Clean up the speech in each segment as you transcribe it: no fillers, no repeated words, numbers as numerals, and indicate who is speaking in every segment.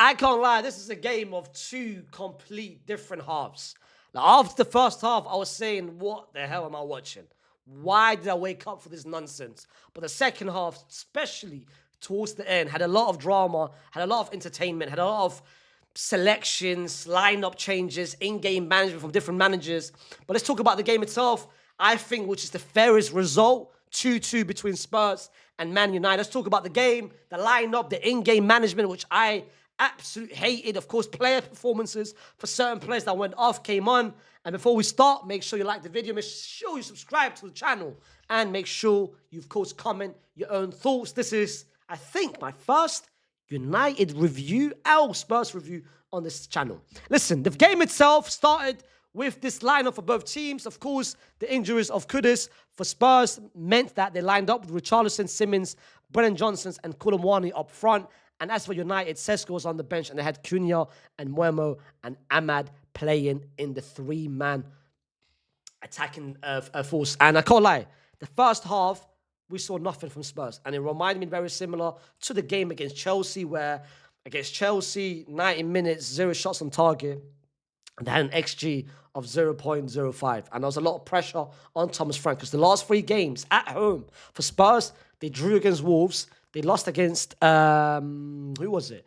Speaker 1: I can't lie, this is a game of two complete different halves. Like, after the first half, I was saying, what the hell am I watching? Why did I wake up for this nonsense? But the second half, especially towards the end, had a lot of drama, had a lot of entertainment, had a lot of selections, lineup changes, in-game management from different managers. But let's talk about the game itself. I think which is the fairest result, 2-2 between Spurs and Man United. Let's talk about the game, the lineup, the in-game management, which I absolutely hated. Of course, player performances for certain players that went off came on. And before we start, make sure you like the video, make sure you subscribe to the channel, and make sure you, of course, comment your own thoughts. This is, I think, my first United review, Spurs review on this channel. Listen, the game itself started with this lineup for both teams. Of course, the injuries of Kudus for Spurs meant that they lined up with Richarlison, Simmons, Brennan Johnson, and Koulibaly up front. And as for United, Sesko was on the bench, and they had Cunha and Mbeumo and Ahmad playing in the three-man attacking force. And I can't lie, the first half, we saw nothing from Spurs. And it reminded me very similar to the game against Chelsea, where against Chelsea, 90 minutes, 0 shots on target. And they had an XG of 0.05. And there was a lot of pressure on Thomas Frank, because the last 3 games at home for Spurs, they drew against Wolves. They lost against, who was it?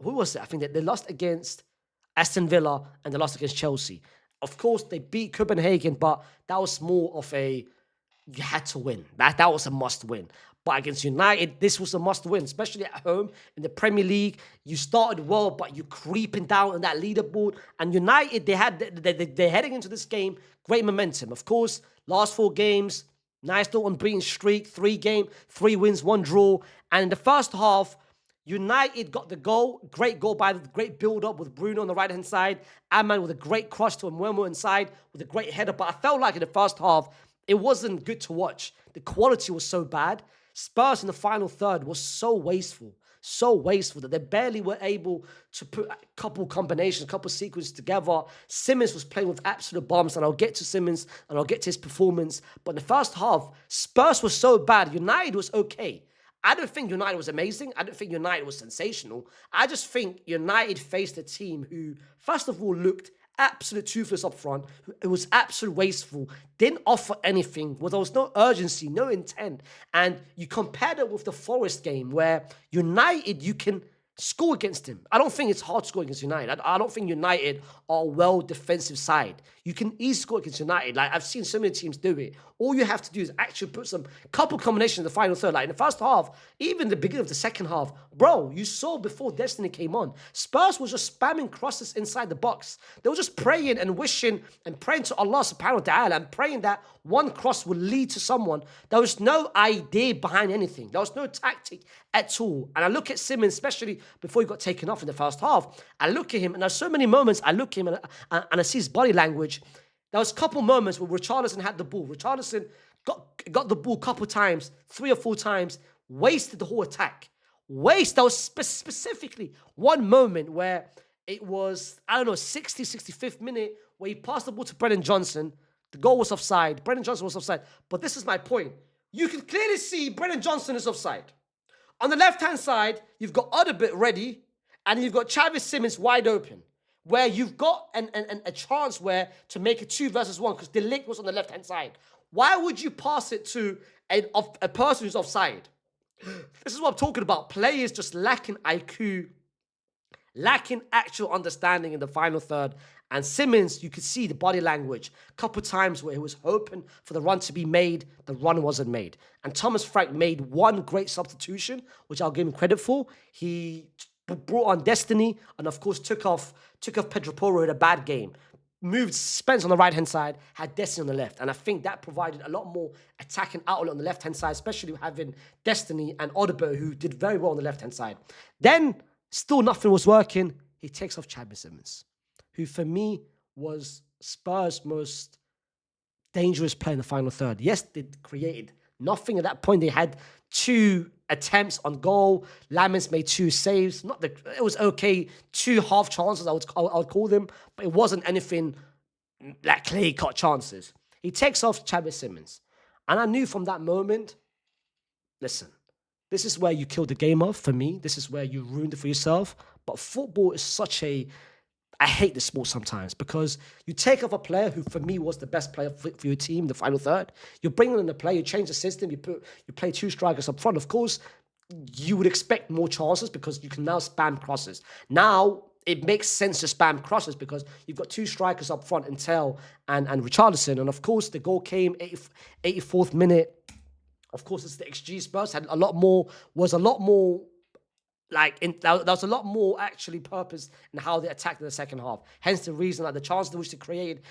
Speaker 1: I think they lost against Aston Villa, and they lost against Chelsea. Of course, they beat Copenhagen, but that was more of a, you had to win. That was a must win. But against United, this was a must win, especially at home in the Premier League. You started well, but you're creeping down on that leaderboard. And United, they're heading into this game, great momentum. Of course, last 4 games, nice little unbeaten streak, 3 wins, 1 draw. And in the first half, United got the goal, great goal by the great build-up with Bruno on the right-hand side. Ahmad with a great cross to Mbeumo inside with a great header. But I felt like in the first half, it wasn't good to watch. The quality was so bad. Spurs in the final third was so wasteful that they barely were able to put a couple combinations, a couple sequences together. Simmons was playing with absolute bombs, and I'll get to Simmons and I'll get to his performance. But in the first half, Spurs was so bad. United was okay. I don't think United was amazing. I don't think United was sensational. I just think United faced a team who, first of all, looked absolute toothless up front. It was absolute wasteful. Didn't offer anything. Well, there was no urgency, no intent. And you compared it with the Forest game, where United, you can score against him. I don't think it's hard to score against United. I don't think United are a well defensive side. You can easily score against United. Like, I've seen so many teams do it. All you have to do is actually put some couple combinations in the final third. Like in the first half, even the beginning of the second half, bro, you saw before Destiny came on, Spurs was just spamming crosses inside the box. They were just praying and wishing and praying to Allah subhanahu wa ta'ala and praying that one cross would lead to someone. There was no idea behind anything. There was no tactic at all. And I look at Simmons, especially before he got taken off in the first half. I look at him, and there's so many moments I look at him and I see his body language. There was a couple moments where Richarlison had the ball. Richarlison got the ball a couple times, 3 or 4 times, wasted the whole attack. There was specifically one moment where it was, 60, 65th minute, where he passed the ball to Brennan Johnson. The goal was offside. Brennan Johnson was offside. But this is my point. You can clearly see Brennan Johnson is offside. On the left-hand side, you've got Odegaard ready, and you've got Travis Simmons wide open, where you've got a chance where to make it 2 versus 1, because De Ligt was on the left-hand side. Why would you pass it to a person who's offside? This is what I'm talking about. Players just lacking IQ, lacking actual understanding in the final third. And Simmons, you could see the body language. A couple times where he was hoping for the run to be made, the run wasn't made. And Thomas Frank made one great substitution, which I'll give him credit for. He brought on Destiny, and of course took off Pedro Porro in a bad game. Moved Spence on the right-hand side, had Destiny on the left. And I think that provided a lot more attacking outlet on the left-hand side, especially having Destiny and Odegaard, who did very well on the left-hand side. Then, still nothing was working. He takes off Travis Simmons, who for me was Spurs' most dangerous player in the final third. Yes, they created nothing at that point. They had 2 attempts on goal. Lamens made 2 saves. It was okay. 2 half chances, I would call them, but it wasn't anything like clear-cut chances. He takes off Travis Simmons. And I knew from that moment, listen, this is where you killed the game off for me. This is where you ruined it for yourself. But football is such a I hate the sport sometimes because you take off a player who, for me, was the best player for your team, the final third. You're bringing in a player, you change the system, you play two strikers up front. Of course, you would expect more chances because you can now spam crosses. Now it makes sense to spam crosses because you've got two strikers up front, Intel and Richarlison. And of course, the goal came 84th minute. Of course, it's the XG. Spurs had a lot more there was a lot more actually purpose in how they attacked in the second half. Hence the reason that the chances which they created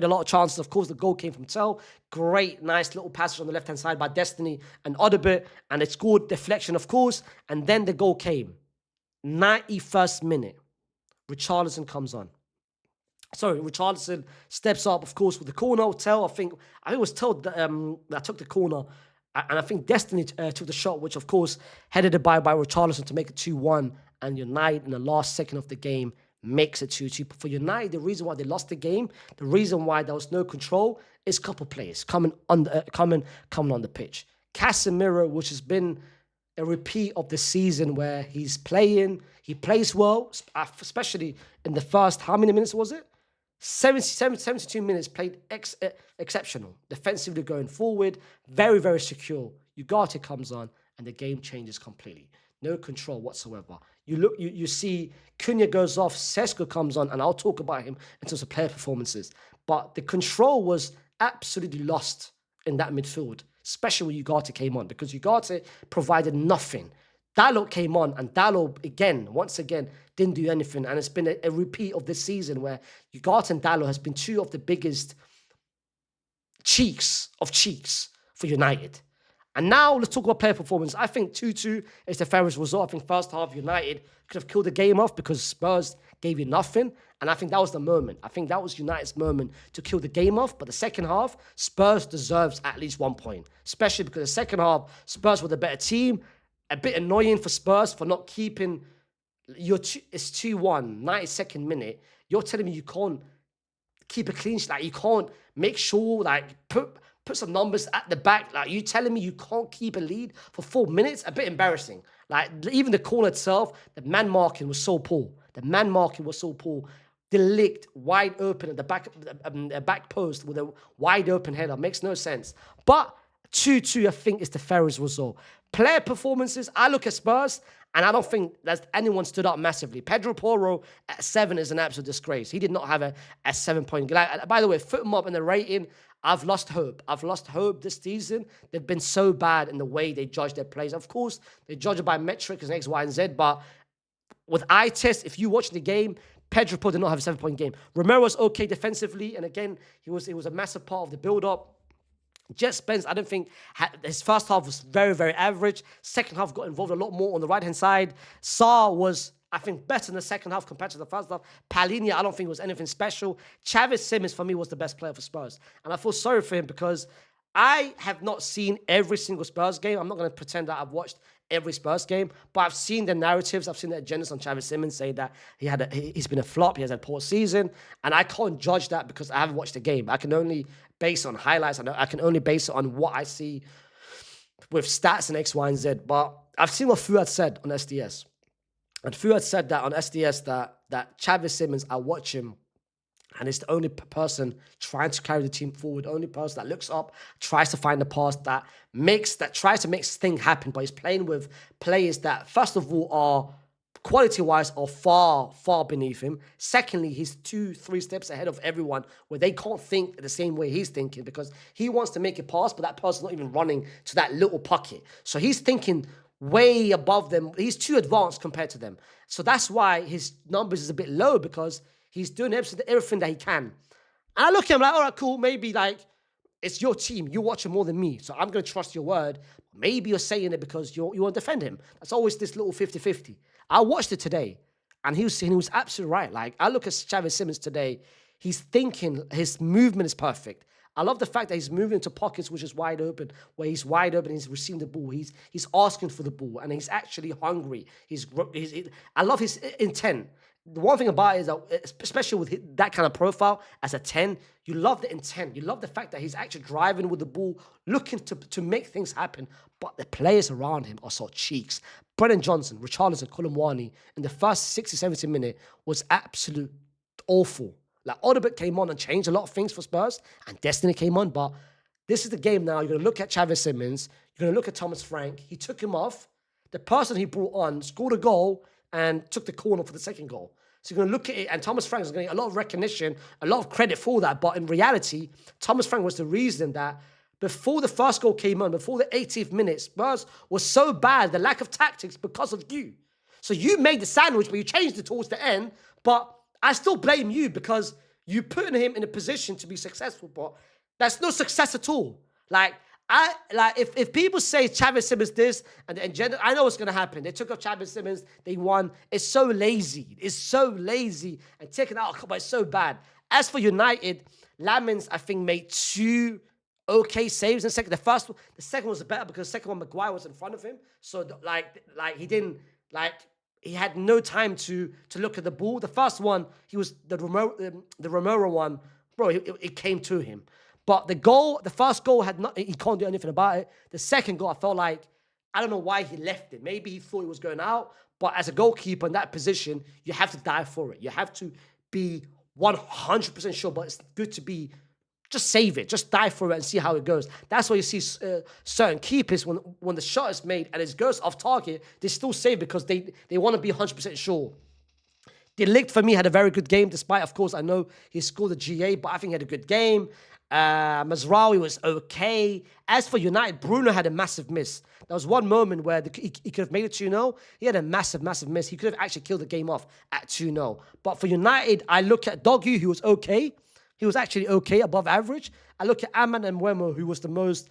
Speaker 1: a lot of chances. Of course, the goal came from Tell. Great, nice little passage on the left-hand side by Destiny and Odobit. And they scored deflection, of course. And then the goal came. 91st minute. Richarlison comes on. Sorry, Richarlison steps up, of course, with the corner. Tell, I think it was Tell that took the corner. And I think Destiny took the shot, which, of course, headed by Richarlison to make it 2-1. And United, in the last second of the game, makes it 2-2. For United, the reason why they lost the game, the reason why there was no control, is a couple players coming on the pitch. Casemiro, which has been a repeat of the season where he plays well, especially in the first, how many minutes was it? 72 minutes, played exceptional. Defensively going forward, very, very secure. Ugarte comes on and the game changes completely. No control whatsoever. You see Cunha goes off, Sesko comes on, and I'll talk about him in terms of player performances. But the control was absolutely lost in that midfield, especially when Ugarte came on, because Ugarte provided nothing. Dalot came on, and Dalot, once again, didn't do anything. And it's been a repeat of this season where Ugarte and Dalot has been two of the biggest cheeks for United. And now let's talk about player performance. I think 2-2 is the fairest result. I think first half United could have killed the game off because Spurs gave you nothing. And I think that was the moment. I think that was United's moment to kill the game off. But the second half, Spurs deserves at least 1 point, especially because the second half, Spurs were the better team. A bit annoying for Spurs for not keeping it's 2-1, 92nd minute. You're telling me you can't keep a clean sheet, you can't make sure, put some numbers at the back. You telling me you can't keep a lead for 4 minutes? A bit embarrassing. Even the corner itself, the man marking was so poor. De Ligt wide open at the back post with a wide open header. Makes no sense. But 2-2, I think, is the fairest result. Player performances, I look at Spurs, and I don't think that anyone stood up massively. Pedro Porro at 7 is an absolute disgrace. He did not have a 7-point. By the way, foot him up in the rating. I've lost hope. This season. They've been so bad in the way they judge their plays. Of course, they judge it by metrics and X, Y, and Z, but with eye test, if you watch the game, Pedro Porro did not have a 7-point game. Romero was okay defensively, and again, he was a massive part of the build-up. Jet Spence, I don't think his first half was very, very average. Second half got involved a lot more on the right-hand side. Sarr was, I think, better in the second half compared to the first half. Palhinha, I don't think was anything special. Xavi Simons, for me, was the best player for Spurs. And I feel sorry for him because I have not seen every single Spurs game. I'm not going to pretend that I've watched every Spurs game, but I've seen the narratives, I've seen the agendas on Xavi Simons say that he's been a flop, he has had a poor season, and I can't judge that because I haven't watched the game. I can only base it on highlights, I can only base it on what I see with stats and X, Y, and Z. But I've seen what Fuad said on SDS, and Fuad said that on SDS that Xavi Simons, I watch him, and it's the only person trying to carry the team forward, the only person that looks up, tries to find the pass, that tries to make things happen. But he's playing with players that, first of all, are quality-wise are far, far beneath him. Secondly, he's 2-3 steps ahead of everyone where they can't think the same way he's thinking because he wants to make a pass, but that person's not even running to that little pocket. So he's thinking way above them. He's too advanced compared to them. So that's why his numbers is a bit low because he's doing everything that he can. And I look at him all right, cool, maybe it's your team. You watch him more than me, so I'm going to trust your word. Maybe you're saying it because you want to defend him. That's always this little 50-50. I watched it today, and he was absolutely right. I look at Xavi Simons today, he's thinking, his movement is perfect. I love the fact that he's moving into pockets which is wide open, where he's wide open, he's receiving the ball, he's asking for the ball, and he's actually hungry. I love his intent. The one thing about it is that, especially with that kind of profile, as a 10, You love the intent. You love the fact that he's actually driving with the ball, looking to make things happen. But the players around him are sort of cheeks. Brennan Johnson, Richarlison, Kolomwani in the first 60, 70 minute was absolute awful. Like, Odobert came on and changed a lot of things for Spurs, and Destiny came on. But this is the game now. You're going to look at Xavi Simons. You're going to look at Thomas Frank. He took him off. The person he brought on scored a goal and took the corner for the second goal. So you're going to look at it, and Thomas Frank is going to get a lot of recognition, a lot of credit for that. But in reality, Thomas Frank was the reason that before the first goal came on, before the 80th minute, Spurs was so bad, the lack of tactics, because of you. So you made the sandwich, but you changed it towards the end. But I still blame you because you putting him in a position to be successful, but that's no success at all. If people say Xavi Simons this and I know what's gonna happen. They took off Xavi Simons, they won. It's so lazy. It's so lazy and taking out a couple. It's so bad. As for United, Lamins I think made 2 okay saves in the second. The second was better because the second one Maguire was in front of him. So he didn't he had no time to look at the ball. The first one, he was the Romero one, bro. It came to him. But the first goal he can't do anything about it. The second goal, I felt like, I don't know why he left it. Maybe he thought it was going out. But as a goalkeeper in that position, you have to die for it. You have to be 100% sure. But it's good to just save it. Just die for it and see how it goes. That's why you see certain keepers, when the shot is made and it goes off target, they still save because they want to be 100% sure. De Ligt, for me, had a very good game, despite, of course, I know he scored a GA, but I think he had a good game. Mazraoui was okay. As for United, Bruno had a massive miss. There was one moment where he could have made it 2-0. He had a massive, massive miss. He could have actually killed the game off at 2-0. But for United, I look at Dogu, who was okay. He was actually okay, above average. I look at Aman and Wemo, who was the most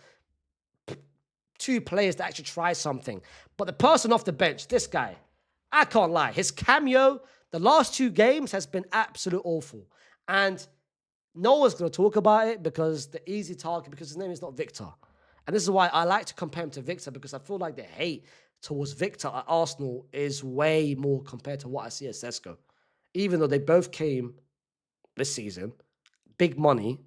Speaker 1: 2 players that actually try something. But the person off the bench, this guy, I can't lie. His cameo, the last 2 games has been absolute awful. And no one's going to talk about it because the easy target, because his name is not Victor. And this is why I like to compare him to Victor, because I feel like the hate towards Victor at Arsenal is way more compared to what I see at Sesko. Even though they both came this season, big money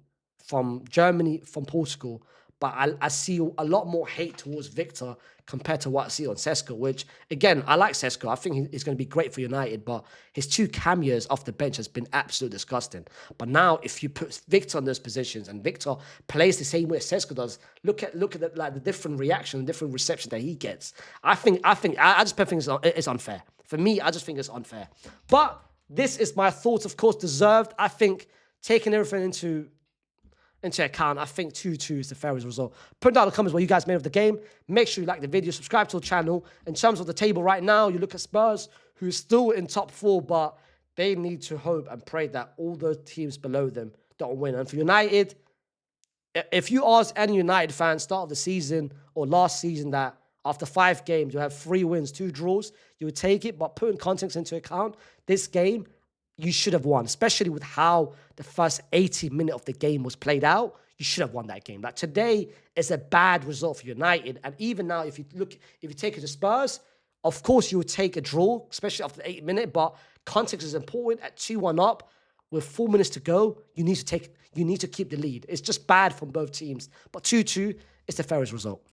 Speaker 1: from Germany, from Portugal, but I see a lot more hate towards Victor compared to what I see on Sesko, which, again, I like Sesko. I think he's going to be great for United, but his 2 cameos off the bench has been absolutely disgusting. But now, if you put Victor in those positions and Victor plays the same way Sesko does, look at the different reaction, the different reception that he gets. I just think it's unfair. For me, I just think it's unfair. But this is my thoughts, of course, deserved. I think taking everything into account, I think 2-2 is the fairest result. Put down in the comments what you guys made of the game. Make sure you like the video, subscribe to the channel. In terms of the table right now, you look at Spurs, who's still in top 4, but they need to hope and pray that all the teams below them don't win. And for United, if you ask any United fan start of the season or last season that after 5 games you have 3 wins, 2 draws, you would take it. But putting context into account, this game, you should have won, especially with how the first 80 minutes of the game was played out. You should have won that game. Like, today is a bad result for United. And even now, if you take it to Spurs, of course you would take a draw, especially after the 8th minute. But context is important. At 2-1 up, with 4 minutes to go, you need to keep the lead. It's just bad from both teams. But 2-2 is the fairest result.